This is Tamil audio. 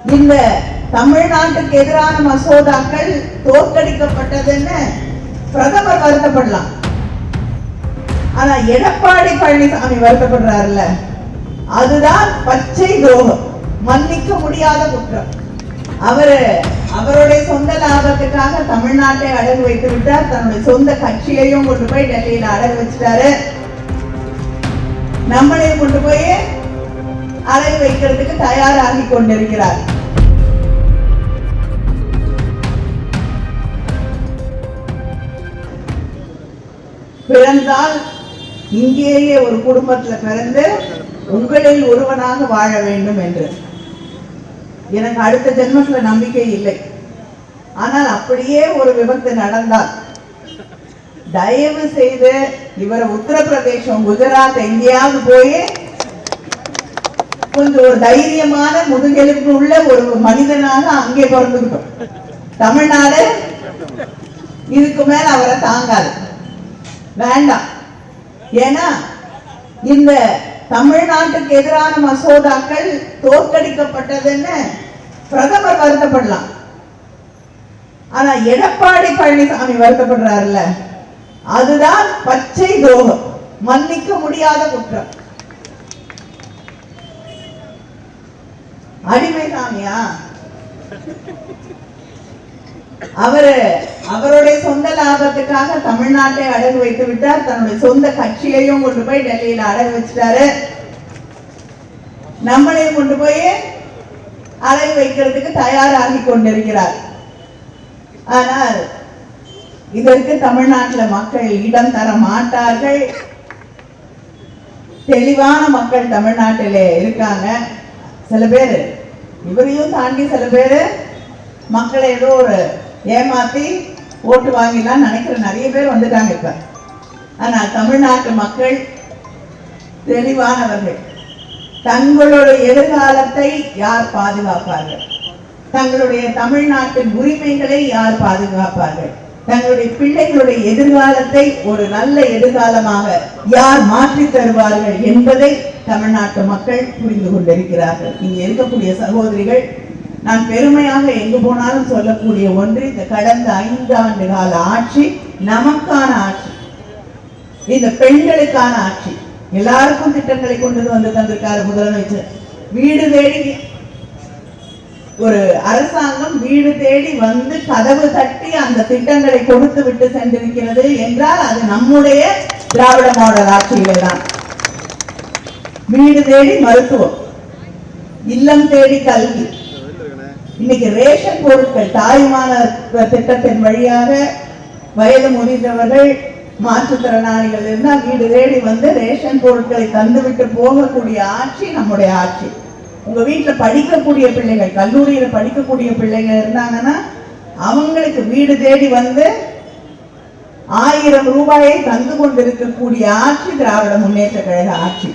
இந்த தமிழ்நாட்டுக்கு எதிரான மசோதாக்கள் தோற்கடிக்கப்பட்டதுன்னு பிரதமர் வருத்தப்படலாம். ஆனா எடப்பாடி பழனிசாமி வருத்தப்படுறாருல்ல, அதுதான் பச்சை துரோகம், மன்னிக்க முடியாத குற்றம். அவருடைய சொந்த லாபத்துக்காக தமிழ்நாட்டை அடகு வைத்து விட்டார். தன்னுடைய சொந்த கட்சியையும் கொண்டு போய் டெல்லியில அடகு வச்சுட்டாரு. நம்மளையும் கொண்டு போய் அடகு வைக்கிறதுக்கு தயாராகி கொண்டிருக்கிறார். பிறந்தால் இங்கேயே ஒரு குடும்பத்தில் பிறந்து உங்களில் ஒருவனாக வாழ வேண்டும் என்று எனக்கு அடுத்த ஜென்மத்தில் நம்பிக்கை இல்லை. ஆனால் அப்படியே ஒரு விபத்து நடந்தால் தயவு செய்து இவர் உத்தரப்பிரதேசம், குஜராத் எங்கேயாவது போய் கொஞ்சம் ஒரு தைரியமான முதுகெலும்பு உள்ள ஒரு மனிதனாக அங்கே பிறந்துக்கிட்டோம். தமிழ்நாடு இதுக்கு மேல அவரை தாங்காது, வேண்டாம். ஏன்னா இந்த தமிழ்நாட்டுக்கு எதிரான மசோதாக்கள் தோற்கடிக்கப்பட்டதுன்னு பிரதமர் வருத்தப்படலாம். ஆனா எடப்பாடி பழனிசாமி வருத்தப்படுறாருல்ல, அதுதான் பச்சை துரோகம், மன்னிக்க முடியாத குற்றம். அடிமை சாமியா அவருடைய சொந்த லாபத்துக்காக தமிழ்நாட்டை அடகு வைத்து விட்டார். தன்னுடைய சொந்த கட்சியையும் கொண்டு போய் டெல்லியில அடகு வச்சுட்டாரு. நம்மளையும் கொண்டு போய் அடகு வைக்கிறதுக்கு தயாராகி கொண்டிருக்கிறார். ஆனால் இதற்கு தமிழ்நாட்டில் மக்கள் இடம் தர மாட்டார்கள். தெளிவான மக்கள் தமிழ்நாட்டிலே இருக்காங்க. சில பேர் இவரையும் தாண்டி சில பேர் மக்களை ஏதோ ஒரு ஏமாத்தி ஓட்டு வாங்கிலாம் நினைக்கிற நிறைய பேர் வந்துட்டாங்க இப்ப. ஆனால் தமிழ்நாட்டு மக்கள் தெளிவானவர்கள். தங்களுடைய எதிர்காலத்தை யார் பாதுகாப்பார்கள்? தங்களுடைய தமிழ்நாட்டின் உரிமைகளை யார் பாதுகாப்பார்கள்? தங்களுடைய பிள்ளைகளுடைய எதிர்காலத்தை ஒரு நல்ல எதிர்காலமாக யார் மாற்றி தருவார்கள் என்பதை தமிழ்நாட்டு மக்கள் புரிந்து கொண்டிருக்கிறார்கள். இங்க இருக்கக்கூடிய சகோதரிகள், நான் பெருமையாக எங்கு போனாலும் சொல்லக்கூடிய ஒன்று, இந்த கடந்த 5 ஆண்டு கால ஆட்சி நமக்கான ஆட்சி, இந்த பெண்களுக்கான ஆட்சி. எல்லாருக்கும் திட்டங்களை கொண்டு வந்து தந்திருக்காரு முதலமைச்சர். வீடு தேடி ஒரு அரசாங்கம் வீடு தேடி வந்து கதவு தட்டி அந்த திட்டங்களை கொடுத்து விட்டு சென்றிருக்கிறது என்றால் அது நம்முடைய திராவிட மாடல் ஆட்சியிலே தான். வீடு தேடி மருத்துவம், இல்லம் தேடி கல்வி, இன்னைக்கு ரேஷன் பொருட்கள், தாய்மான திட்டத்தின் வழியாக வயது முதிர்ந்தவர்கள், மாற்றுத்திறனாளிகள் இருந்தால் வீடு தேடி வந்து ரேஷன் பொருட்களை தந்துவிட்டு போகக்கூடிய ஆட்சி நம்முடைய ஆட்சி. உங்க வீட்டுல படிக்கக்கூடிய பிள்ளைகள், கல்லூரியில படிக்கக்கூடிய பிள்ளைகள் இருந்தாங்கன்னா அவங்களுக்கு வீடு தேடி வந்து 1000 ரூபாயை தந்து கொண்டிருக்கக்கூடிய ஆட்சி திராவிட முன்னேற்ற கழக ஆட்சி.